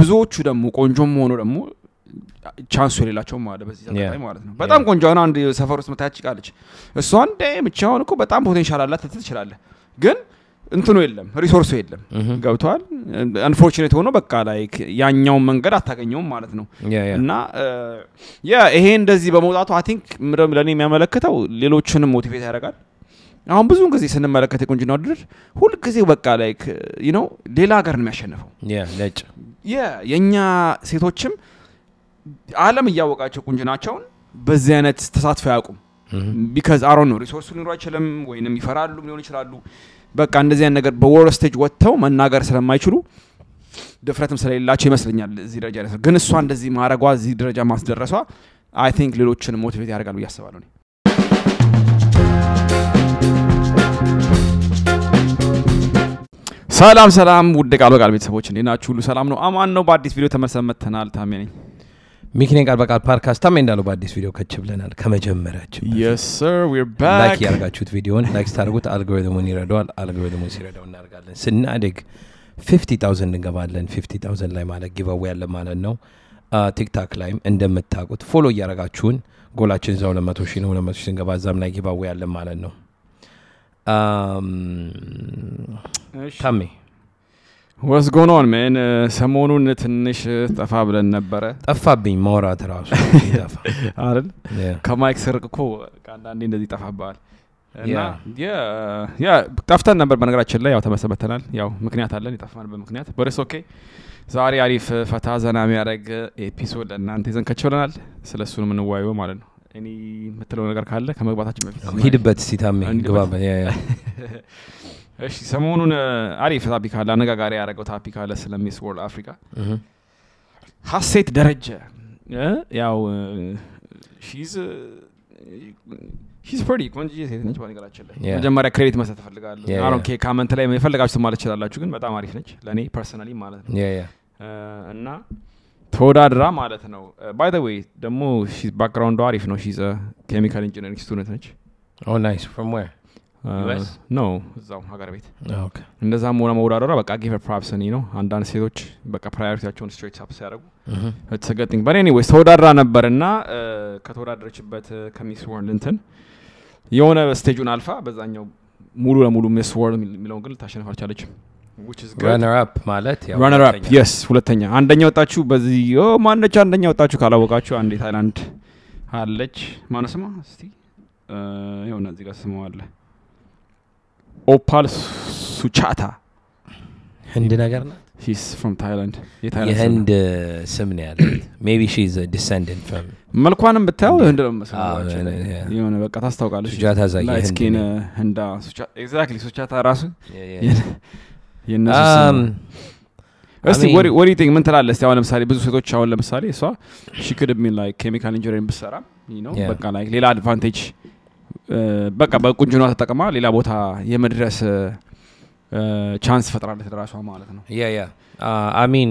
ብዙዎቹ ደግሞ ቆንጆም ሆኖ ደግሞ ቻንስ የሌላቸው ማለት በዚህ ዘመን ማለት ነው በጣም ቆንጆ ነው አንድ ሰፈር ውስጥ መታች ቃለች እሷን ደምቻውን እኮ በጣም ፖቴንሻል አላት ትችላለህ ግን እንትኑ የለም ሪሶርሱ የለም ገብቷል አንፎርቹኔት ሆኖ በቃ ላይክ ያኛው መንገድ አታገኘውም ማለት ነው እና ይሄ እንደዚህ በመውጣቱ አይ ቲንክ ለኔ የሚያመለክተው ሌሎችንም ሞቲቬት ያደርጋል አሁን ብዙ ጊዜ ስንመለከት የቁንጅና ውድድር ሁሉ ጊዜ በቃ ላይክ ሌላ ሀገር ነው የሚያሸንፈው ነጭ የኛ ሴቶችም ዓለም እያወቃቸው ቁንጅናቸውን በዚህ አይነት ተሳትፎ ያቁም because I don't know ሪሶርስ ሊኖር አይችልም ወይንም ይፈራሉ ሊሆን ይችላሉ በቃ እንደዚህ አይነት ነገር በወርልድ ስቴጅ ወጥተው መናገር ስለማይችሉ ድፍረትም ስለሌላቸው ይመስለኛል እዚህ ደረጃ ላይ ግን እሷ እንደዚህ ማረጓ እዚህ ደረጃ ማስደረሷ I think ሌሎችን ሞቲቬት ያደርጋሉ ያስባሉ ሰላም ውድ ቃል በቃል ቤተሰቦች እንዴናችሁ ሁሉ ሰላም ነው አማን ነው በአዲስ ቪዲዮ ተመልሰን ታሜ ነኝ ሚኪኔ ቃል በቃል ፖድካስት ታሜ እንዳለው በአዲስ ቪዲዮ ከችብለናል ከመጀመሪያችን yes sir we're back ላይክ ያርጋችሁት ቪዲዮን ላይክ ታርጉት አልጎሪትሙን ይረዳዋል አልጎሪትሙን ሲረዳው እናርጋለን ስናድግ 50000 እንገባለን 50000 ላይ ማለት ጊቭአዌ ያለ ማለት ነው ቲክቶክ ላይም እንደምታውቁት ፎሎ ያረጋችሁን ጎላችን ዛው 200,000 ነው 200,000 እንገባዛም ላይ ጊቭአዌ ያለ ማለት ነው ታሜ What's going on man ሰሞኑን ትንሽ ጠፋ ብለን ነበር ጠፋብኝ ማውራት ራሱ ይጠፋ አይደል ከማይክ ስርቅኮ አንዳንዴ እንደዚህ ጠፋባል እና ያ ጠፍተን ነበር በነገራችን ላይ ያው ተመሰበተናል ያው ምክንያት አለን ይጠፋን በምክንያት but it's okay ዛሬ አሪፍ ፈታ ዘና የሚያደርግ ኤፒሶድ እናንተ ይዘን ከችለናል ስለሱ ነው የምንወያየው ማለት ነው እኔ የምትለው ነገር ካለ ከመግባታችን በፊት ሂድበት ሲታሜ ግባባ እሺ ሰሞኑን አሪፍ ቶፒክ አለ አነጋጋሪ ያደረገው ቶፒክ አለ ስለ ሚስ ወርልድ አፍሪካ ሀሴት ደረጀ ያው she's pretty ቆንጆ ሴት ነች በነገራችን ላይ መጀመሪያ ክሬዲት መስጠት ፈልጋለሁ አሁን ኮሜንት ላይ የፈለጋችሁት ማለት ይችላልላችሁ ግን በጣም አሪፍ ነች ለኔ ፐርሰናሊ ማለት ነው እና ተወዳድራ ማለት ነው by the way ደግሞ she's background አሪፍ ነው she's a chemical engineering student ነች oh nice from where US no እዛው ሀገር ቤት okay እንደዛ ሞና መወዳደራ በቃ give her props and you know አንዳንድ ሴቶች በቃ ፕራዮሪቲያቸውን straight up ሲያደርጉ it's a good thing but anyway ተወዳድራ ነበርና ከተወዳደረችበት ከሚስ ወርልድ እንትን የሆነ ስቴጁን አልፋ በዛኛው ሙሉ ለሙሉ ሚስ ወርልድ የሚለውን ግን ታሸንፍ አልቻለችም which is good runner up ማለት ያው runner up yes ሁለተኛ አንደኛ ወጣችሁ በዚህ ማነች አንደኛ ወጣችሁ ካላወቃችሁ አንዴ ታይላንድ አለች ማነው ስሟ እስቲ የሆነ እዚህ ጋር ስሟ አለ ኦፓል ሱቻታ ህንድ ነገር ናት she's from Thailand የህንድ ስም ነው ያለው maybe she's a descendant from መልኳንም ብታው ህንድ ነው መስሏቸው የሆነ በቃ ታስታውቃለች ሱቻታ ዛይ ህንድ ህንዳ ሱቻታ exactly ሱቻታ ራሱ የነሱ እስቲ what do you think ምን ትላለህ እስቲ አሁን ለምሳሌ ብዙ ሴቶች አሁን ለምሳሌ እሷ she could have been like chemical engineering ብትሰራ you know በቃ like ሌላ advantage በቃ በቁንጅና ተጠቅማ ሌላ ቦታ የመድረስ ቻንስ ፈጥራለች ለራሷ ማለት ነው I mean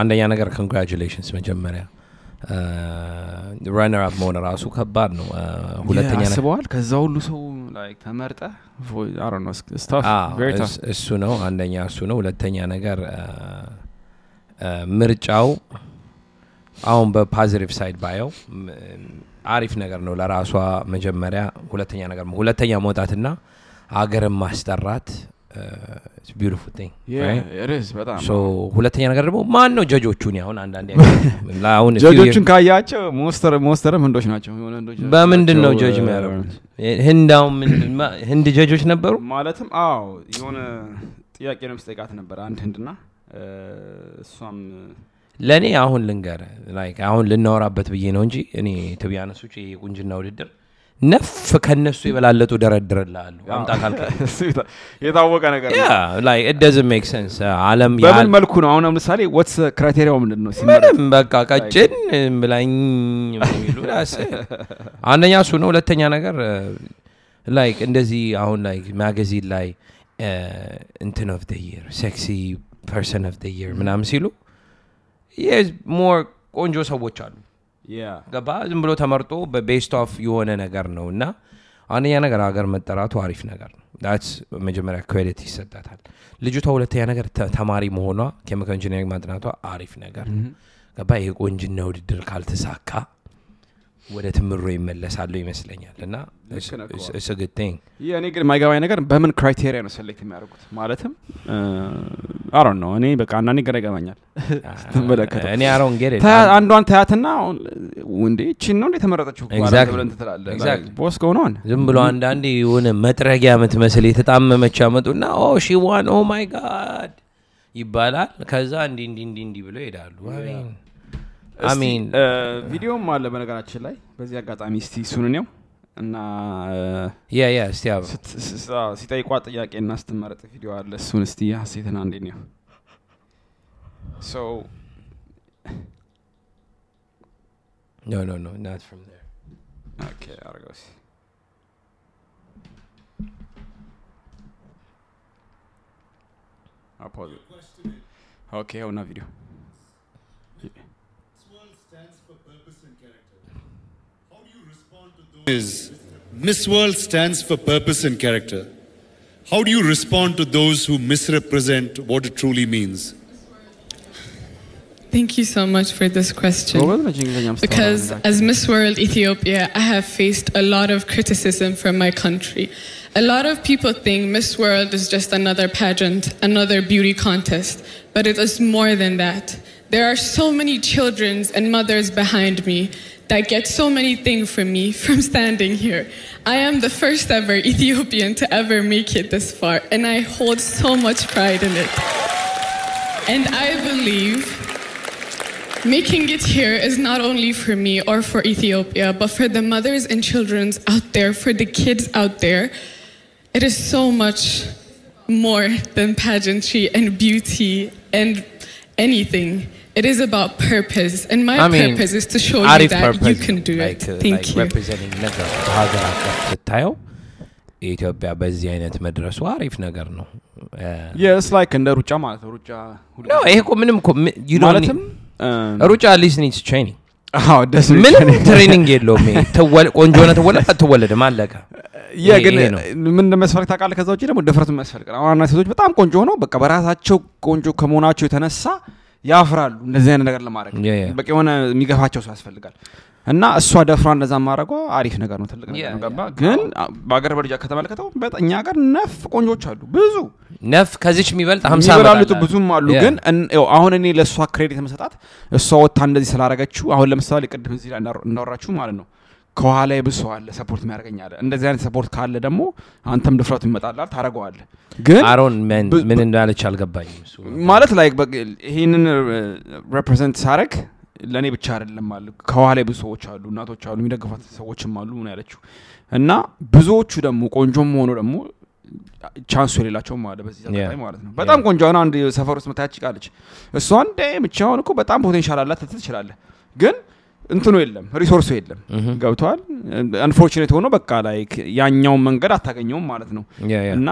አንደኛ ነገር congratulations መጀመሪያ runner up መሆን ራሱ ከባድ ነው ሁለተኛ ነገር አስበዋል ከዛ ሁሉ ሰው like ተመርጠ I don't know stuff very tough እሱ ነው አንደኛ እሱ ነው ሁለተኛ ነገር ምርጫው አሁን በፖዚቲቭ ሳይድ ባየው አሪፍ ነገር ነው ለራሷ መጀመሪያ ሁለተኛ መውጣትና አገርን ማስጠራት it's a beautiful thing right it is በጣም so ሁለተኛ ነገር ደግሞ ማን ነው ጀጆቹን ያሁን አንዳንዴ አሁን ጀጆቹን ካያቸው ሞስተርም ህንዶች ናቸው የሆነ ህንዶች በምንድን ነው ጀጅ የሚያደርጉት ህንዳው ህንድ ጀጆች ነበሩ ማለትም የሆነ ጥያቄ ነው መስጠይቃት ነበር አንድ ህንድና እሷም ለኔ አሁን ልንገር like አሁን ልናወራበት ብዬ ነው እንጂ እኔ ተቢያነሱች የቁንጅና ውድድር ነፍ ከነሱ ይበላለጡ ደረድረላሉ አምጣ ካልከ የታወቀ ነገር ነው like it doesn't make sense ዓለም በምን መልኩ ነው አሁን ለምሳሌ what's the criteria ምንድነው ሲመረጥ በቃ ቀጭን ብላኝ የሚሉ ራስ አንደኛ እሱ ነው ሁለተኛ ነገር like እንደዚህ አሁን like magazine ላይ እንትን of the year sexy person of the year ምናምን ሲሉ yes more ቆንጆ ሰዎች አሉ ገባ ዝም ብሎ ተመርጦ በቤስት ኦፍ የሆነ ነገር ነውና አንደኛ ነገር ሀገር መጠራቱ አሪፍ ነገር ነው that's መጀመሪያ ክሬዲት ይሰጣታል ልጅቷ ሁለተኛ ነገር ተማሪ መሆኗ ኬሚካል ኢንጂነሪንግ ማጥናቷ አሪፍ ነገር ገባ የቆንጅና ውድድር ካልተሳካ ወደ ትምሮ ይመለሳሉ ይመስለኛል እና it's a good thing እኔ ግን ማይገባኝ ነገር በምን ክራይቴሪያ ነው ሴሌክት የሚያደርጉት ማለትም I don't know እኔ በቃ አንዳንዴ ግራ ይገባኛል ተመለከተው እኔ I don't get it አንዷን ታያትና እንዴ እቺን ነው እንዴ ተመረጠችው ብለን ትላለህ ቦስ ጎኖን ዝም ብሎ አንዳንዴ የሆነ መጥረጊያ የምትመስል የተጣመመች አመጡና she won oh my god ይባላል ከዛ እንዲ ብሎ ይሄዳሉ I mean ቪዲዮም አለ በነገራችን ላይ በዚህ አጋጣሚ እስቲ እሱን ነው እና yeah እስቲ አባ ሲጠይቋት ጥያቄና ስትመረጥ ቪዲዮ አለ እሱን እስቲ ሀሴትና እንዴ ነው so no not from there okay argos pause okay on a video is Miss World stands for purpose and character. How do you respond to those who misrepresent what it truly means? Thank you so much for this question. Because as Miss World Ethiopia, I have faced a lot of criticism from my country. A lot of people think Miss World is just another pageant, another beauty contest, but it is more than that. There are so many children and mothers behind me that get so many things from me from standing here. I am the first ever Ethiopian to ever make it this far, and I hold so much pride in it. And I believe making it here is not only for me or for Ethiopia, but for the mothers and children out there, for the kids out there. It is so much more than pageantry and beauty and anything. It is about purpose, and my purpose is to show you that you can do it. Thank you. Representing ነገር ሀገራችን ስታየው ኢትዮጵያ በዚህ አይነት መድረሱ አሪፍ ነገር ነው yes like እንደ ሩጫ ማለት ነው ሩጫ no ይሄ እኮ ምንም እኮ ማለትም ሩጫ at least needs training ምንም ትሬኒንግ የለውም ቆንጆ ነው ተወለደ ማለቀ ግን ምን እንደመስፈልክ ታውቃለህ ከዛ ውጪ ደግሞ ድፍረቱ መስፈልክ ነው አሁን ሴቶች በጣም ቆንጆ ሆነው በቃ በራሳቸው ቆንጆ ከመሆናቸው የተነሳ ያፍራሉ እንደዚህ አይነት ነገር ለማድረግ በቃ የሆነ የሚገፋቸው ሰው ያስፈልጋል እና እሷ ደፍራ እንደዛ ማድረጓ አሪፍ ነገር ነው ትልቅ ነገር ነው ገባ ግን በአገር ደረጃ ከተመለከተው በጣኛ ጋር ነፍ ቆንጆች አሉ ብዙ ነፍ ከዚች የሚበልጥ 50 ይበላሉ ብዙም አሉ ግን አሁን እኔ ለሷ ክሬዲት መሰጣት እሷ ወጣ እንደዚህ ስላረጋችሁ አሁን ለምሳሌ ቅድም እዚህ ላይ እናወራችሁ ማለት ነው ከኋላ ይብሰው አለ ሰፖርት የሚያርገኛል እንደዚህ አይነት ሰፖርት ካለ ደግሞ አንተም ድፍረቱ ይመጣላል ታረጋዋለ ግን አሮን ምን እንዳለች አልገባኝም እሱ ማለት ላይክ ይሄንን ሪፕሬዘንት ሳረክ ለኔ ብቻ አይደለም ማለት ከኋላ ይብሰዎች አሉ እናቶች አሉ የሚደግፋት ሰዎችም አሉ ምን ያለችው እና ብዙዎቹ ደግሞ ቆንጆም ሆኖ ደግሞ ቻንስ የሌላቸው ማለት በዚህ አጋጣሚ ማለት ነው በጣም ቆንጆ ነው አንድ ሰፈር ውስጥ መታች ቃለች እሷ እንደ ብቻውን እኮ በጣም ፖቴንሻል አላት ትችላለህ ግን እንትኑ የለም ሪሶርሱ የለም ገብቷል አንፎርቹኔት ሆኖ በቃ ላይክ ያኛው መንገድ አታገኘውም ማለት ነው እና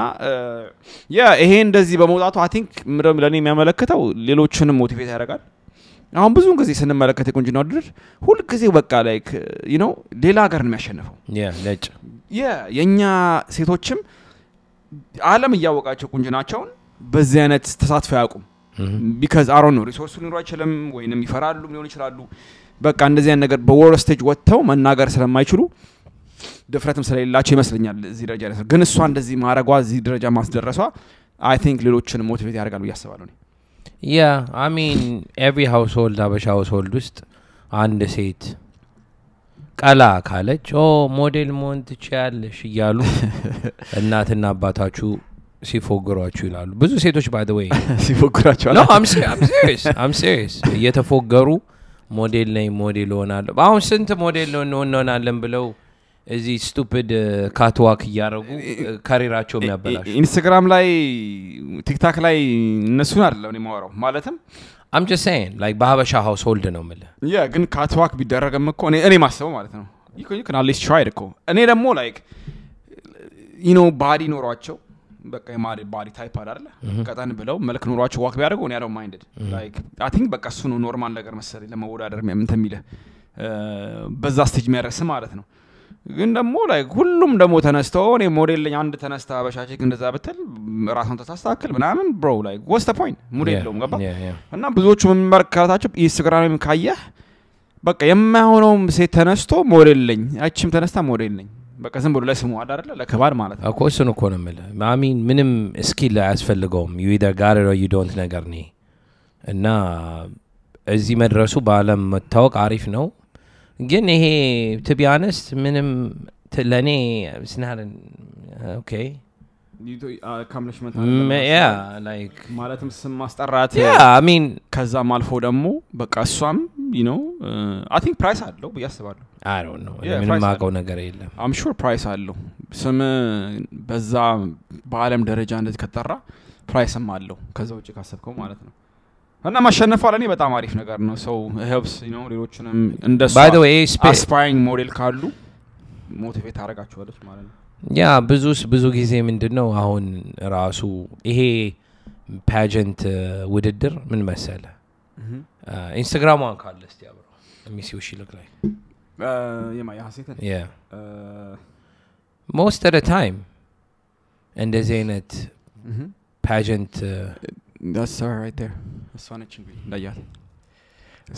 ይሄ እንደዚህ በመውጣቱ አይ ቲንክ ለኔ የሚያመለክተው ሌሎችንም ሞቲቬት ያደርጋል አሁን ብዙ ጊዜ ስንመለከት የቁንጅና ውድድር ሁሉ ጊዜ በቃ ላይክ ሌላ ሀገር ነው የሚያሸንፈው ነጭ የኛ ሴቶችም ዓለም እያወቃቸው ቁንጅናቸውን በዚህ አይነት ተሳትፎ ያቁም because I don't know ሪሶርሱ ሊኖር አይችልም ወይንም ይፈራሉ ሊሆን ይችላሉ በቃ እንደዚህ አይነት ነገር በወር ስቴጅ ወጥተው መናገር ስለማይችሉ ድፍረትም ስለሌላቸው ይመስለኛል እዚህ ደረጃ ላይ ግን እሷ እንደዚህ ማረጓ እዚህ ደረጃ ማስደረሷ I think ሌሎችንም ሞቲቬት ያደርጋሉ ያስባሉ ነው I mean every household አበሻ household ውስጥ አንድ ሴት ቀላ ካለች ሞዴል መሆን ትችያለሽ ይያሉ እናትና አባታችሁ ሲፎግሯችሁ ይላሉ ብዙ ሴቶች by the way ሲፎግሯችሁ No I'm serious እየተፎገሩ ሞዴል ነኝ ሞዴል ሆናለሁ አሁን ስንት ሞዴል እንሆናለን ብለው እዚህ ስቱፒድ ካትዋክ ያረጉ ካሪራቸው የሚያበላሽ ኢንስታግራም ላይ ቲክታክ ላይ እነሱን አይደለም እኔ ማወራው ማለትም I'm just saying like በሀበሻ household ነው ማለት ግን ካትዋክ ቢደረግም እኮ እኔ ማሰበው ማለት ነው you can at least try it እኮ እኔ ደግሞ like body ኖሯቸው በቃ የማሪ ታይፕ አይደለ ቀጣን ብለው መልክ ኖሯቸው ዋክ ቢያደርጉ እኔ don't minded like I think በቃ እሱ ነው ኖርማል ነገር መሰለኝ ለመወዳደር ምን ተሚለ በዛ ስቴጅ የሚያረስ ማለት ነው ግን ደግሞ like ሁሉም ደግሞ ተነስተው እኔ ሞዴል ለኝ አንድ ተነስታ አበሻች እንደዛ በተል ራስን ተስተካከል ምናምን bro like what's the point ሞዴል የለውም ገባ እና ብዙዎቹ መመርከታቸው ኢንስታግራምም ካየህ በቃ የማይሆነውም ሴት ተነስቶ ሞዴል ለኝ አቺም ተነስታ ሞዴል ነኝ በቃ ዝም ብሎ ለስሙ አይደለ ለከባድ ማለት ነው እኮ እሱን እኮ ነው የምልህ ማሚን ምንም ስኪል አያስፈልገውም you either got it or you don't ነገር ነኝ እና እዚህ መድረሱ በአለም መታወቅ አሪፍ ነው ግን ይሄ to be honest ምንም ለኔ it's not okay accomplishment yeah like ማለትም ስም ማስጠራት yeah I mean ከዛም አልፎ ደግሞ በቃ እሷም you know I think price አለው ያስባለሁ I don't know ምንም ማቀው ነገር የለም I'm sure price አለው ስም በዛ በአለም ደረጃ እንደዚህ ከተጠራ ፕራይስም አለው ከዛ ውጪ ካሰብከው ማለት ነው እና ማሸነፍ አለኝ በጣም አሪፍ ነገር ነው so helps you know ሌሎችንም እንደሱ by the way aspiring ሞዴል ካሉ ሞቲቬት አደርጋቸዋለች ማለት ነው ያ ብዙ ጊዜ ምንድነው አሁን ራሱ ይሄ pageant ውድድር ምን መሰለ ኢንስታግራም ዋን ካለ እስቲ አብሮ let me see what she look like የማያ ሀሴትን yeah most of the time እንደዚህ አይነት pageant that's her right there that's one እንግዲህ እንዳያት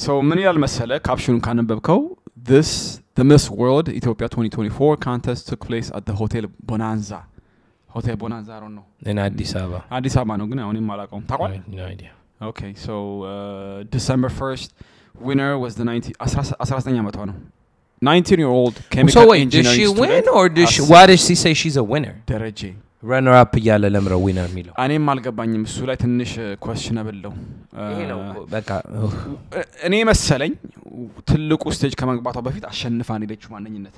so ምን ያህል መሰለ ካፕሽኑን ካነበብከው this the Miss World Ethiopia 2024 contest took place at the Hotel Bonanza I don't know in Addis Ababa ነው ግን አሁን የማላውቀው ታውቃለህ no idea okay so December 1st winner was the 19 ዓመቷ ነው 19-year-old chemical so wait, engineering did she student win or did she why does she say she's a winner ደረጀ runner up ያለ ለምረው winner የሚለው እኔም አልገባኝም እሱ ላይ ትንሽ questionable ነው ይሄ ነው በቃ እኔ መሰለኝ ትልቁ ስቴጅ ከመግባቷ በፊት አሸንፋ ሄደች ማንኝነት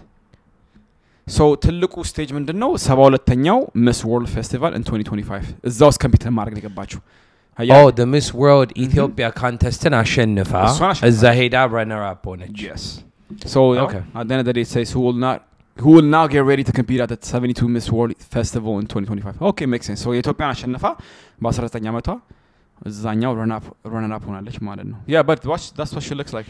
so ትልቁ ስቴጅ ምንድነው 72ኛው Miss World Festival in 2025 እዛው ኮምፒውተር ማድረግ የገባችው oh the Miss World Ethiopia contest አሸንፋ እዛ ሄዳ runner up ሆነች yes so okay at the end of the day it says who will now get ready to compete at the 72 Miss World Festival in 2025 okay makes sense so ኢትዮጵያን አሸንፋ በ19 ዓመቷ እዛኛው run up ሆናለች ማለት ነው yeah but that's what she looks like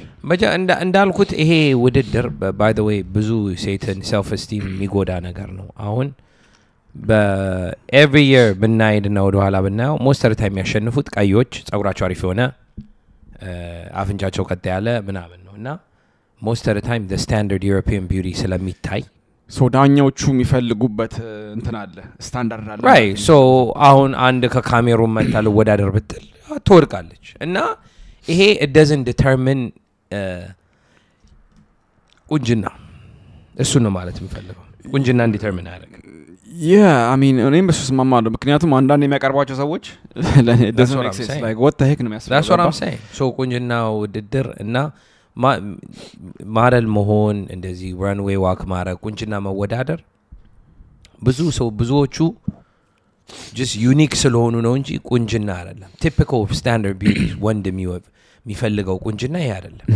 እንዳልኩት ይሄ ውድድር by the way ብዙ ሴትን self esteem የሚጎዳ ነገር ነው አሁን every year ብናይድና ወደ ኋላ ብናየው most of the time ያሸንፉት ቀዮች ጸጉራቸው አሪፍ ሆነ አፍንጫቸው ቀጥ ያለ ምናምን ነውና most of the time the standard European beauty ስለሚታይ so ዳኛዎቹ የሚፈልጉበት እንትን አለ ስታንዳርድ አለ right so አሁን አንድ ከካሜራው መታለ ወዳደር ብትል ትወድቃለች እና ይሄ it doesn't determine ቁንጅና እሱ ነው ማለት የምፈልገው ቁንጅና determine አያደርግም yeah I mean እኔም በሱ ስማማለሁ ምክንያቱም አንዳንድ የሚያቀርቧቸው ሰዎች it doesn't make sense like what the heck ነው የሚያስፈልገው that's what I'm saying so ቁንጅና ውድድር እና ማደል መሆን እንደዚህ runway walk ማድረግ ቁንጅና መወዳደር ብዙዎቹ just unique ስለሆኑ ነው እንጂ ቁንጅና አይደለም typical standard beauty ወንድ የሚፈልገው ቁንጅና ይሄ አይደለም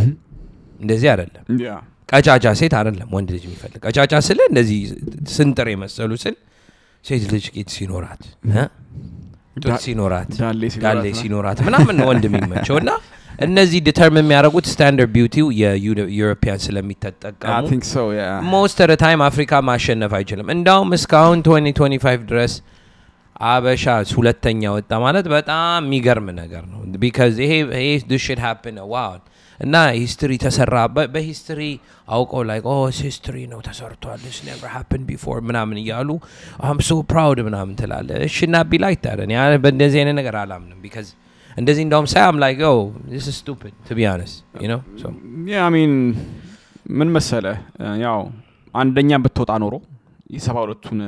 እንደዚህ አይደለም yeah ቀጫጫ ሴት አይደለም ወንድ ልጅ የሚፈልግ ቀጫጫ ስለ እንደዚህ ስንጥር የመሰሉ ስል ሴት ልጅ ቂጥ ሲኖራት ጡት ሲኖራት ዳሌ ሲኖራት ምናምን ነው ወንድ የሚመቸውና እነዚህ ዲተርሚን የሚያደርጉት ስታንዳርድ ቢዩቲው የዩሮፒያን ስለሚተጠቀሙ I think so yeah most of the time አፍሪካ ማሸነፍ አይችልም እንዳውም እስካሁን 2025 ድረስ አበሻ ሁለተኛ ወጣ ማለት በጣም የሚገርም ነገር ነው because ይሄ this should happen a while እና ሂስትሪ ተሰራ በሂስትሪ አውቀው like oh history ነው ተሰርቷል this never happened before ምናምን ይያሉ I'm so proud ምናምን ትላለ it should not be like that እኔ በእንደዚህ አይነት ነገር አላምንም because እንደዚህ እንደውም ሳይ I'm like oh this is stupid to be honest you know so yeah I mean ምን መሰለ ያው አንደኛ ብትወጣ ኖሮ የ72ቱን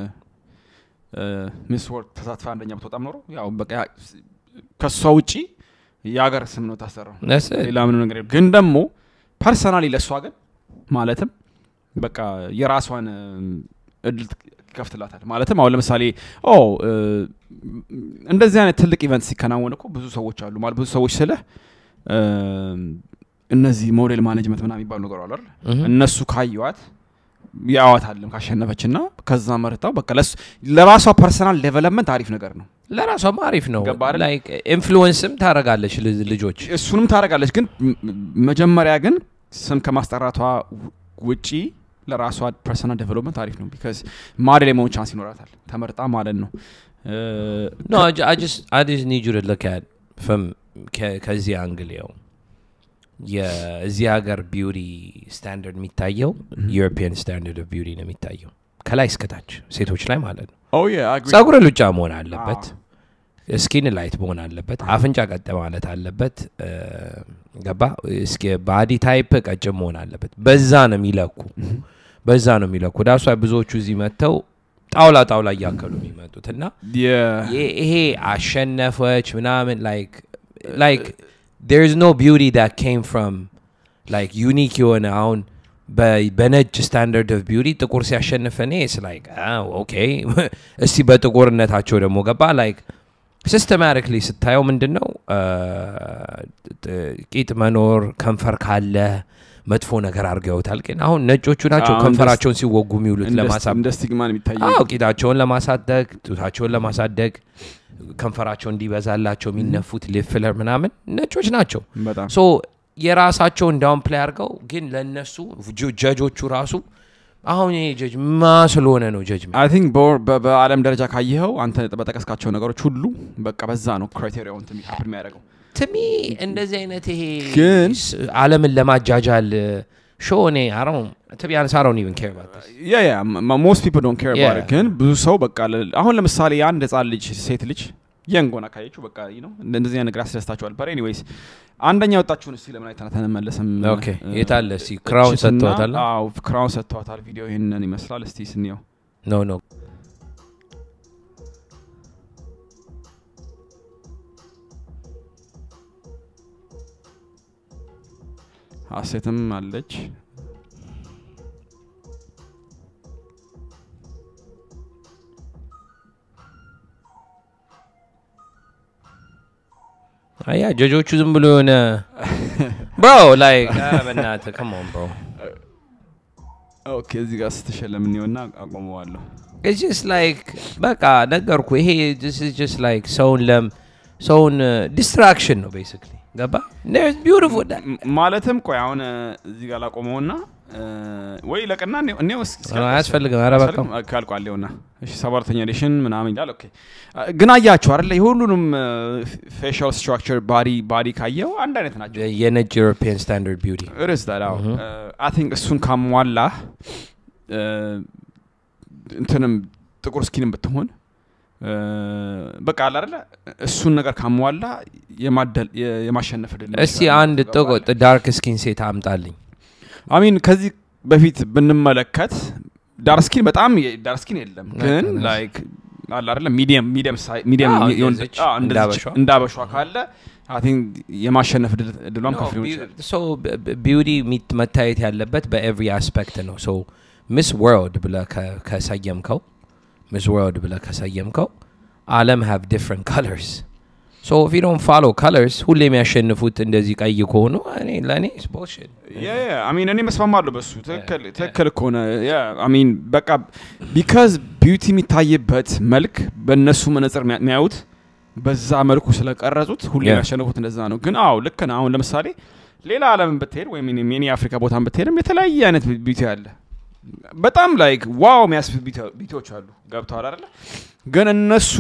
Miss World ተሳትፋ አንደኛ ብትወጣ ኖሮ ያው በቃ ከሷ ውጪ ያገር ስም ነው ታሰራው ሌላ ምን ነገር ግን ደሞ ፐርሰናሊ ለሷ ግን ማለትም በቃ የራሷን እድል ከፍትላታል ማለትም አሁን ለምሳሌ እንደዚህ አይነት ትልቅ ኢቨንት ሲከናወን እኮ ብዙ ሰዎች አሉ ማለት ብዙ ሰዎች ስለ እነዚህ ሞዴል ማኔጅመንት ምናምን ይባሉ ነገር አሉ አይደል እነሱ ካዩዋት ያዋታለም ካሸነፈችና ከዛ መርታው በቃ ለራሷ ፐርሰናል ዴቨሎፕመንት አሪፍ ነገር ነው ለራሷ አሪፍ ነው ላይክ ኢንፍሉዌንስም ታረጋለች ልጆች እሱንም ታረጋለች ግን መጀመሪያ ግን ስም ከማስጠራቷ ውጪ ለራሷ ፐርሰናል ዴቨሎፕመንት አሪፍ ነው because ማደል የመሆን ቻንስ ይኖራታል ተመርጣ ማለት ነው no I just need you to look at from ከዚህ አንግል ያው የዚህ ሀገር ቢዩቲ ስታንዳርድ የሚታየው ዩሮፒያን ስታንዳርድ ኦፍ ቢዩቲ ነው የሚታየው ከላይ እስከታች ሴቶች ላይ ማለት ነው oh yeah I agree ጸጉረ ሉጫ መሆን አለበት ስኪን ላይት መሆን አለበት አፍንጫ ቀጥ ማለት አለበት ገባ እስኪ ባዲ ታይፕ ቀጭም መሆን አለበት በዛ ነው የሚለኩ ዳሷ ብዙዎቹ እዚህ መተው ጣውላ ያከሉ የሚመጡትና ይሄ አሸነፈች ምናምን like there is no beauty that came from like unique የሆነ አሁን በነጭ ስታንዳርድ ኦፍ ቢዩቲ ጥቁር ሲያሸንፈኔ is like okay እስቲ በጥቁርነታቸው ደግሞ ገባ like systematically ስታየው ምንድነው ቂጥ መኖር ከንፈር ካለ መጥፎ ነገር አርገውታል ግን አሁን ነጮቹ ናቸው ከንፈራቸውን ሲወጉ የሚውሉት ለማሳደግ እንደ ስቲግማን የሚታየው ቂጣቸውን ለማሳደግ ጡታቸውን ለማሳደግ ከንፈራቸው እንዲበዛላቸው የሚነፉት ሊፕ ፊለር ምናምን ነጮች ናቸው ሶ የራሳቸው ዳውን ፕሌይ አርገው ግን ለነሱ ጀጆቹ ራሱ አሁን ይሄ ጀጅ ማስሎነ ነው ጀጅመንት I think በዓለም ደረጃ ካየኸው አንተ በጠቀስካቸው ነገሮች ሁሉ በቃ በዛ ነው ክራይቴሪያው እንትን የሚያደርገው to me እንደዚህ አይነት ይሄ ዓለምን ለማጃጃል ሾኔ I don't even care about this yeah most people don't care about it ግን ብዙ ሰው በቃ አሁን ለምሳሌ አንድ ህፃን ልጅ ሴት ልጅ የንጎና ካየችው በቃ እንደዚህ አይነት ነገር ያስደስታቸዋል but anyways አንደኛ ወጣችሁን እስቲ ለምን አይተናተን መለሰም ኦኬ የታለ እስቲ ክራውን ሰጥቷታል አዎ ክራውን ሰጥቷታል ቪዲዮ ይሄንን ይመስላል እስቲ ስንየው no አሴትም አለች አያ ጀጆቹ ዝም ብሎ የሆነ bro like በእናትህ come on bro okay እዚህ ጋር ስትሸለም ነውና አቆመዋለሁ it's just like በቃ ነገርኩ ይሄ this is just like ሰውን distraction ነው basically ገባ there's beautiful ማለትም ቆይ አሁን እዚህ ጋር ላቆመውና ወይ ለቀና እኔው አያስፈልግም አረባካ ካልቋለውና እሺ 7ኛ ኤዲሽን ምናምን ይላል ኦኬ ግን አያችሁ አይደል የሁሉንም ፌሻል ስትራክቸር ባዲ ካየው አንድ አይነት ናቸው የነጭ ዩሮፒያን ስታንዳርድ ቢዩቲ እርስ ዳው I think እሱን ካሟላ እንትንም ጥቁር ስኪንም ብትሆን በቃ አለ አይደል እሱን ነገር ካሟላ የማሸነፍ አይደለም እስቲ አንድ ጥቁር ዳርክ ስኪን ሴት አምጣልኝ I mean ከዚህ በፊት ብንመለከት ዳርክ ስኪን በጣም ዳርክ ስኪን የለም ግን like አለ አይደል ሚዲየም እንዳበሻ ካለ I think የማሸነፍ ድሏም ከፍ ነው so beauty መታየት ያለበት በኤቭሪ አስፔክት ነው so Miss World ብለ ከሰየምከው Miss World ብለ ከሰየምከው ዓለም have different colors so if you don't follow colors ሁሌ የሚያሸንፉት እንደዚህ ቀይ ከሆኑ ለኔ is bullshit yeah I mean እኔ መስማማለሁ በሱ ተከለ ከሆነ yeah I mean በቃ because beauty የሚታይበት መልክ በእነሱ መነጽር የሚያዩት በዛ መልኩ ስለቀረጹት ሁሌ የሚያሸንፉት እንደዛ ነው ግን አው ልክ ነው አሁን ለምሳሌ ሌላ ዓለም ብትሄድ ወይ ምን የአፍሪካ ቦታን ብትሄድም የተለያየ አይነት beauty አለ በጣም like ዋው የሚያስብ beautyዎች አሉ ገብተዋል አይደል ግን እነሱ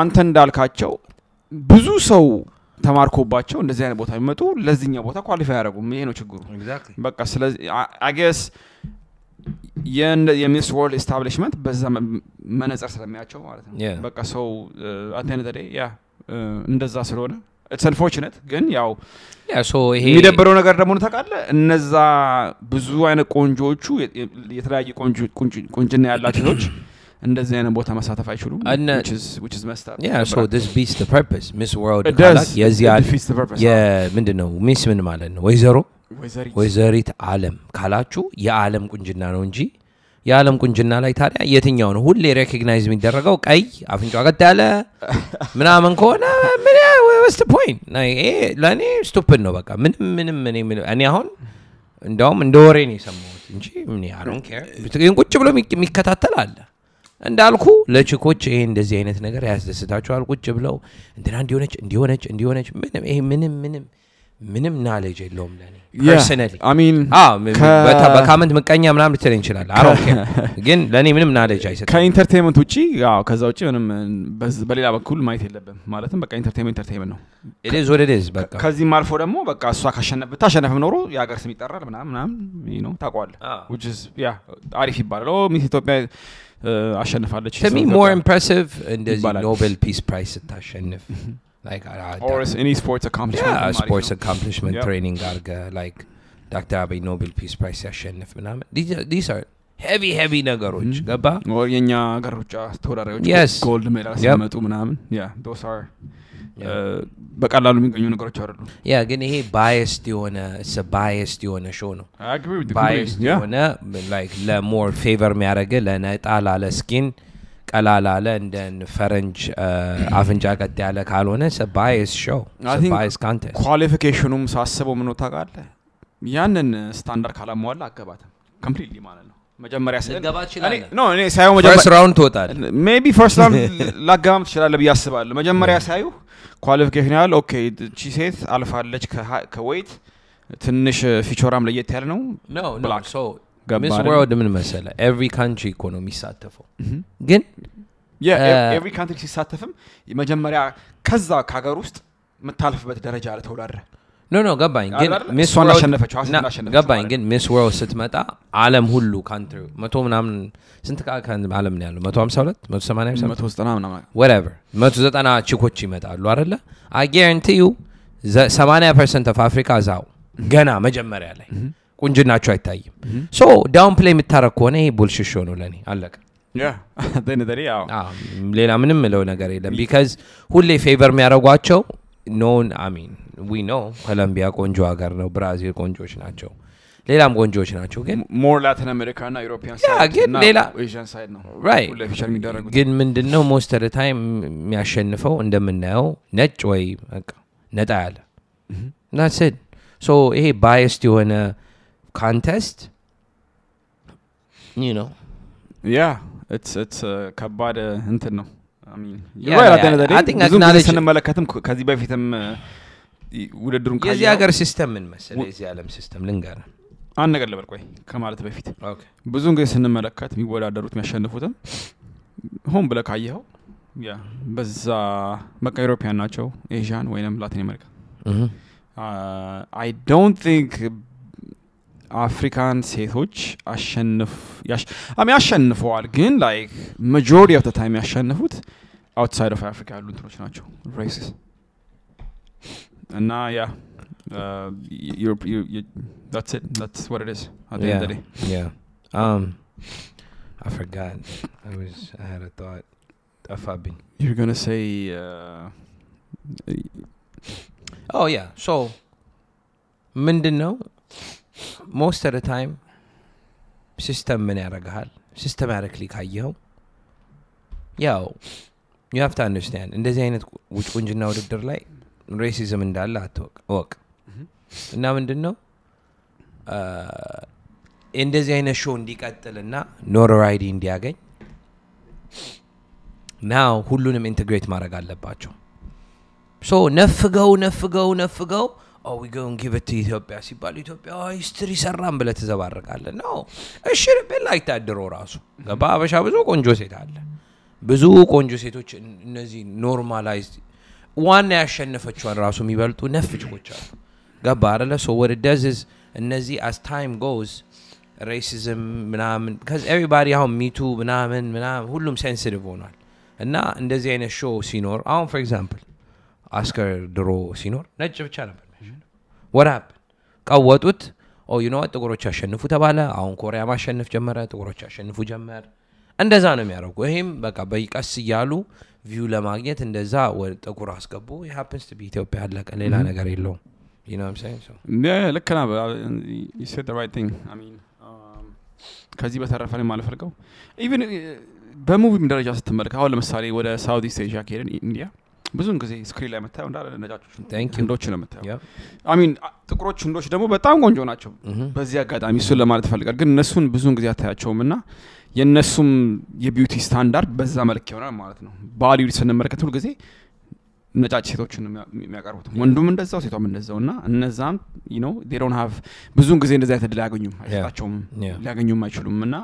አንተ እንዳልካቸው ብዙ ሰው ተማርኮባቸው እንደዚህ አይነት ቦታ የሚመጡ ለዚህኛው ቦታ ኳሊፋይ ያደርጉም ይሄ ነው ችግሩ exactly በቃ ስለዚህ I guess የሚስ ወርልድ ኤስታብሊሽመንት በዛ መነጽር ስለሚያቸው ማለት ነው በቃ ሰው አተነደ ያ እንደዛ ስለሆነ it's unfortunate ግን ያው so ይሄ የሚደበረው ነገር ደግሞ ተቃለ እነዛ ብዙ አይነት ቆንጆቹ የተለያየ ቆንጅና ያላቸው ሰዎች እንደዚህ አይነት ቦታ መሳተፍ አይችሉም which is messed up yeah so this beats the purpose Miss World ካላት የምንድነው ሚስ ምን ማለት ነው ወይዘሪት ዓለም ካላችሁ የዓለም ቁንጅና ነው እንጂ የዓለም ቁንጅና ላይ ታዲያ የትኛው ነው ሁሌ ሪኮግናይዝ የሚደረገው ቀይ አፍንጫ ቀጥ ያለ ምናምን ከሆነ ምን what's the point ለኔ stupid ነው በቃ ምንም እኔ አሁን እንደውም እንደወሬ ነው የሰማሁት እንጂ I don't care ግን ቁጭ ብሎ የሚከታተል አለ እንዳልኩ ለቺኮች ይሄ እንደዚህ አይነት ነገር ያስደስታቸዋል ቁጭ ብለው እንትና እንዲሆነች ምንም ምንም knowledge የለውም ለኔ personally I mean በካመንት መቀኛ ምናምን ልትለኝ ይችላል አሮኬ ግን ለኔ ምንም knowledge አይሰጥም ከኢንተርቴይንመንት ውጪ ያው ከዛ ውጪ ምንም በሌላ በኩል ማየት የለብም ማለትም በቃ ኢንተርቴይንመንት ነው it is what it is በቃ ከዚህ ማልፎ ደግሞ በቃ እሷ ካሸነፈም ኖሮ ያገር ስም ይጠራል ምናምን you know ታቋል which is አሪፍ ይባላል ሚስ ኢትዮጵያ አሸንፋለች to me more impressive እንደዚህ Nobel Peace Prize ስታሸንፍ like or any sports accomplishment sports accomplishment training arga like Dr. Abiy Nobel Peace Prize ያሸንፍ ምናምን these are heavy ነገሮች ገባ or የኛ ሀገሮች ተወዳዳሪዎች gold medal ሲመጡ ምናምን those are በቀላሉ የሚገኙ ነገሮች አይደሉም ግን ይሄ biased የሆነ show ነው I agree with you biased የሆነ like ለሞር favor የሚያደርግ ለነጣ ላለ skin ቀላላለ እንደን ፈረንጅ አፍንጫ ቀጥ ያለ ካልሆነ biased show biased content ኳሊፊኬሽኑም ሳስበው ምን ወጣቃለ ያንን ስታንዳርድ ካላሟላ አገባተም completely ማለት ነው መጀመሪያ እኔ ሳይው መጀመሪያ first round ተወጣለ maybe first round ላጋም ትችላለ በያስባለሁ መጀመሪያ ሳይው ኳሊፊኬሽን ያለ ኦኬ ቺ ሴት አልፋለች ከዌት ትንሽ ፊቸራም ለየት ያለ ነው no so Miss World ምን መሰለ every country economy ሳተፈው ግን every country ሲሳተፍም መጀመሪያ ከዛ ካገር ውስጥ መታለፍበት ደረጃ አለ ተወዳደረ no ገባኝ ግን Miss World አሸነፈችው ገባኝ ግን Miss World ስትመጣ ዓለም ሁሉ ካንትሪ 100 ምናምን ስንት ዓለም ነው ያለው 152 180 190 ምናምን whatever 190 ቺኮች ይመጣሉ አይደለ I guarantee you 80% of Africa ዛው ገና መጀመሪያ ላይ ቁንጅናቸው አይታይም so down play የምታረክ ከሆነ ይሄ ቡልሽት ሾው ነው ለኔ አለቀ ሌላ ምንም ምለው ነገር የለም because ሁሌ ፌቨር የሚያደርጓቸው known I mean we know ኮሎምቢያ ቆንጆ ሀገር ነው ብራዚል ቆንጆች ናቸው ሌላም ቆንጆች ናቸው ግን more Latin America እና European side እና Asian side ነው right ሁሌ ፊቸር የሚደረጉት ግን ምንድነው most of the time የሚያሸንፈው እንደምናየው ነጭ ወይ በቃ ነጣ ያለ that's it so ይሄ biased የሆነ contest you know it's ከባድ እንትን ነው I mean you're right at the end of the day I think acknowledge ስንመለከትም ከዚህ በፊትም ውድድሩን ካየ የዚህ ሀገር ሲስተም ምን መሰለህ የዚህ ዓለም ሲስተም ልንገር አንድ ነገር ልበል ቆይ ከማለት በፊት ኦኬ ብዙ ጊዜ ስንመለከት የሚወዳደሩት የሚያሸንፉትም ሆም ብለህ ካየኸው በዛ በቃ ዩሮፒያን ናቸው ኤዥያን ወይንም ላቲን አሜሪካ I don't think አፍሪካን ሴቶች አሸንፈዋል ግን like majority of the time ያሸንፉት outside of Africa ያሉ እንትኖች ናቸው races and that's it that's what it is at the end of the day I forgot I had a thought afabin you're going to say oh yeah so ምንድነው most of the time system ምን ያረጋል systematically ካየው ያው you have to understand እንደዚህ አይነት ቁንጅና ውድድር ላይ racism እንዳለ አትወቅ እና ምንድነው እንደዚህ አይነት ሾው እንዲቀጥልና notoriety እንዲያገኝ now ሁሉንም ኢንተግሬት ማድረግ አለባቸው so ነፍገው oh we going to give it to Ethiopia ሲባል ኢትዮጵያ history ሰራም ብለ ተዘባረቃለ no it should have been like that ድሮ ራሱ ገባ አበሻ ብዙ ቆንጆ ሴት አለ ብዙ ቆንጆ ሴቶች እነዚህ normalized ዋና ያሸነፈችዋን ራሱ የሚበልጡ ነፍጭቆች አሉ ገባ አይደለ so what it does is እነዚህ as time goes racism ምናምን because everybody how me too ምናምን ሁሉም sensitive ሆኗል እና እንደዚህ አይነት show ሲኖር አሁን for example Oscar ድሮ ሲኖር ነጭ ብቻ ነበር what happened ቀወጡት you know what ጥቁሮች ያሸንፉ ተባለ አሁን ኮሪያ ማሸነፍ ጀመረ ጥቁሮች ያሸንፉ ጀመረ እንደዛ ነው የሚያደርጉ ይሄም በቃ በይቀስ ይያሉ ቪው ለማግኘት እንደዛ ጥቁር አስገቡ it happens to be Ethiopia አለቀ ሌላ ነገር የለውም you know what I'm saying so ልክ ነው you said the right thing I mean ከዚህ በተረፈ ነው ማለፈልከው even በሙቪም ደረጃ ስትመለከት አሁን ለምሳሌ ወደ ሳውዝ ኢስት ኤዥያ ከሄድን ኢንዲያ ብዙን ጊዜ ስክሪን ላይ መታየው እንዳለ ነጫጮች ህንዶች ነው መታየው I mean ጥቁሮች ህንዶች ደግሞ በጣም ቆንጆ ናቸው በዚህ አጋጣሚ እሱን ለማለት ፈልጋል ግን እነሱን ብዙን ጊዜ አታያቸውምና የነሱም የቢዩቲ ስታንዳርድ በዛ መልክ ይሆናል ማለት ነው ባሊውድ ስንመለከት ሁሉ ጊዜ ነጫጭ ሴቶችን የሚያቀርቡት ወንዱም እንደዛው ሴቷም እንደዛውና እነዛም you know they don't have ብዙን ጊዜ እንደዛ አይተድል ያገኙም አይታቸውም ሊያገኙም አይችሉምና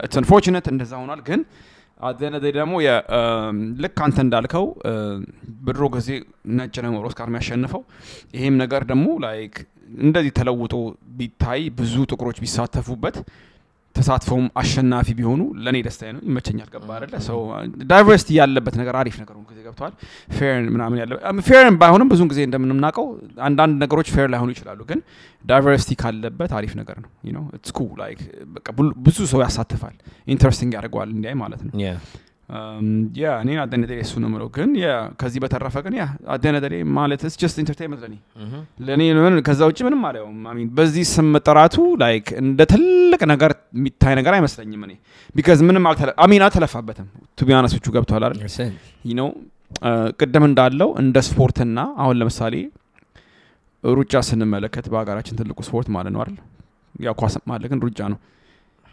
it's unfortunate እንደዛ ሆኗል ግን አደነ ደግሞ ልክ አንተ እንዳልከው ብድሮ ጊዜ ነጭ ነው ኦስካር የሚያሸንፈው ይሄም ነገር ደግሞ ላይክ እንደዚህ ተለውጦ ቢታይ ብዙ ጥቁሮች ቢሳተፉበት ተሳትፈውም አሸናፊ ቢሆኑ ለኔ ደስታዬ ነው ይመቸኛል ገባ አይደለ ሶ ዳይቨርሲቲ ያለበት ነገር አሪፍ ነገር ነው ከዚህ ገብቷል ፌር ምናምን ያለ ፌር ባይሆንም ብዙን ጊዜ እንደምንናቀው አንዳንድ ነገሮች ፌር ላይሆኑ ይችላሉ ግን ዳይቨርሲቲ ካለበት አሪፍ ነገር ነው you know it's cool like በቃ ብዙ ሰው ያሳትፋል ኢንተረስቲንግ ያደርገዋል እንዲያይ ማለት ነው እኔ አደነደሬ እሱ ነው የምለው ግን ከዚህ በተረፈ ግን አደነደሬ ማለት it's just entertainment ለኔ ከዛ ውጪ ምንም አላየውም I mean በዚህ ስም መጠራቱ like እንደ ትልቅ ነገር የሚታይ ነገር አይመስለኝም እኔ because ምንም አልተለፋበትም to be honest with you ገብቷል አይደል you know ቅድም እንዳለው እንደ ስፖርትና አሁን ለምሳሌ ሩጫ ስንመለከት በአገራችን ትልቁ ስፖርት ማለት ነው አይደል ያው ኳስ ማለት ግን ሩጫ ነው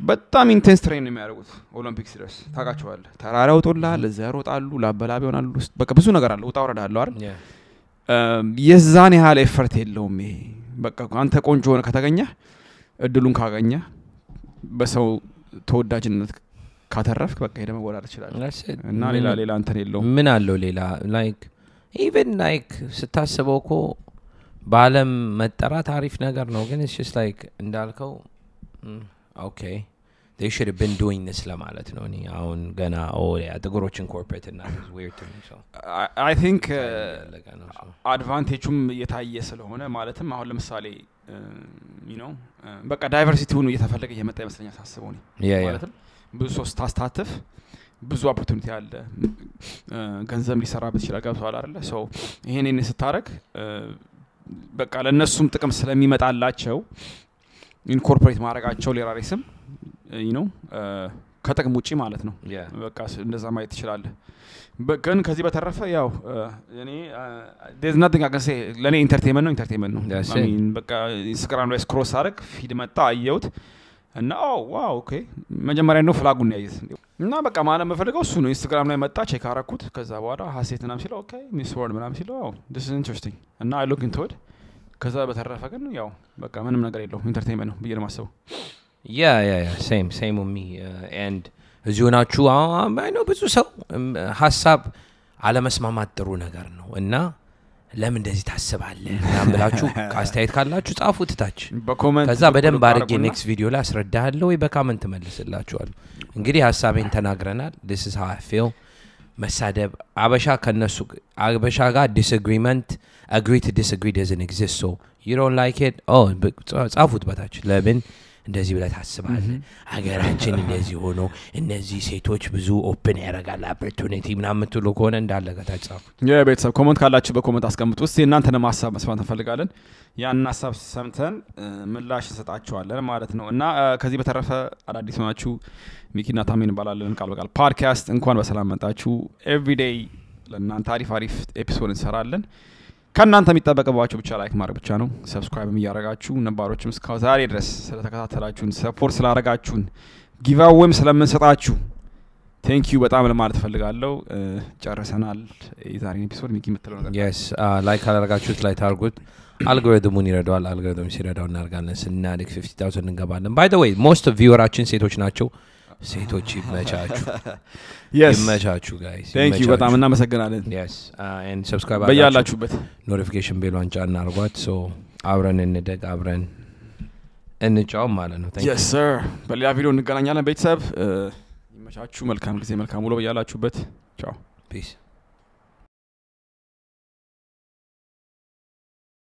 በጣም ኢንቴንስ ትሬን የሚያደርጉት ኦሎምፒክስ ድረስ ታውቃቸዋል ተራራው ጦላል ዘሮጣሉ ላበላብ ይሆናሉ በቃ ብዙ ነገር አለ ወጣ ወረዳ አለው አይደል የዛን ያህል ኤፈርት የለውም ይሄ በቃ አንተ ቆንጆ ሆነ ከተገኘ እድሉን ካገኘ በሰው ተወዳጅነት ካተረፍክ በቃ ሄደ መወዳደር ይችላል እና ሌላ እንትን የለውም ምን አለው ሌላ ላይክ ኢቭን ላይክ ስታስበው እኮ በአለም መጠራት አሪፍ ነገር ነው ግን it's just like እንዳልከው okay they should have been doing this ለማለት ነው እኔ አሁን ገና ጥቁሮች ኢንኮርፖሬት እና is weird to me so I think አድቫንቴጁም የታየ ስለሆነ ማለትም አሁን ለምሳሌ you know በቃ ዳይቨርሲቲውን እየተፈለገ እየመጣ ይመስለኛል ታስበው ነው ማለትም ብዙ ሶስት ታስታትፍ ብዙ ኦፖርቹኒቲ አለ ገንዘብ ሊሰራበት ይችላል ገብቷል አይደለ so ይሄንን ስታረክ በቃ ለነሱም ጥቅም ስለሚመጣላቸው ኢንኮርፖሬት ማድረጋቸው ሌላ ሬስም you know ከጥቅም ውጪ ማለት ነው በቃ እንደዛ ማየት ይችላል ግን ከዚህ በተረፈ ያው እኔ there's nothing I can say ለኔ ኢንተርቴይንመንት ነው I mean በቃ ኢንስታግራም ላይ ስክሮል ሳደርግ ፊድ መጣ አየሁት እና ዋው ኦኬ መጀመሪያ ነው ፍላጉን ያይዝ እና በቃ ማለት መፈልገው እሱ ነው ኢንስታግራም ላይ መጣ ቼክ አረኩት ከዛ በኋላ ሀሴት ምናምን ሲለው ኦኬ ሚስ ወርልድ ምናምን ሲለው this is interesting እና I look into it ከዛ በተረፈ ግን ያው በቃ ምንም ነገር የለውም ኢንተርቴይንመንት ነው ብዬ ማሰበው same with me and እዚሁናችሁ I know ብዙ ሰው ሐሳብ አለመስማማት ጥሩ ነገር ነው እና ለምን እንደዚህ ታስባለህ እናምላችሁ አስተያየት ካላችሁ ጻፉት ታች በኮሜንት ከዛ በደንብ አድርጌ ኔክስት ቪዲዮ ላይ አስረዳሃለሁ ወይ በኮሜንት መልስላችኋለሁ እንግዲህ ሐሳቤን ተናግረናል this is how I feel መሳደብ አበሻ ከነሱ አበሻ ጋር disagreement agree to disagree doesn't exist so you don't like it ጻፉት በታች ለምን እንደዚህ ብለ ታስባለህ ሀገራችን እንደዚህ ሆኖ እነዚህ ሴቶች ብዙ ኦፕን ያረጋል opportunity ምናምን ትሉ ከሆነ እንዳለ ከታች ጻፉ ቤተሰብ ኮሜንት ካላችሁ በኮሜንት አስቀምጡ እስቲ እናንተንም ሐሳብ መስማት እንፈልጋለን ያን ሐሳብ ሰምተን ምላሽ እንሰጣችኋለን ማለት ነው እና ከዚህ በተረፈ አዳዲስ ናችሁ ሚኪና ታሚን ባላለን ቃል በቃል ፖድካስት እንኳን በሰላም መጣችሁ every day ለእናንተ አሪፍ ኤፒሶድ እንሰራለን ከናንተ የሚጠበቅባችሁ ብቻ ላይክ ማድረግ ብቻ ነው ሰብስክራይብም ያረጋችሁ ነባሮችም እስካው ዛሬ ድረስ ስለተከታተላችሁን ሰፖርት ስላረጋችሁን ጊቫዌም ስለምንሰጣችሁ thank you በጣም ለማለት ፈልጋለሁ ጨርሰናል የዛሬን ኤፒሶድ ሚኪ የምትለው ነገር yes ላይክ አላረጋችሁት ላይ ታርጉት አልጎሪትሙን ይረዳዋል አልጎሪትም ሲረዳው እናርጋለን ስናድግ 50000 እንገባለን by the way most of viewerችን ሴቶች ናቸው ሴቶች ይመቻችሁ ይመቻችሁ guys thank you በጣም እናመሰግናለን yes and subscribe በያላችሁበት notification bell ዋንጫ እናርጓት so አብረን እንደግ አብረን እንጫው ማለት ነው yes sir በሌላ ቪዲዮ እንገናኛለን ቤተሰብ ይመቻችሁ መልካም ጊዜ መልካም ውሎ በያላችሁበት ቻው peace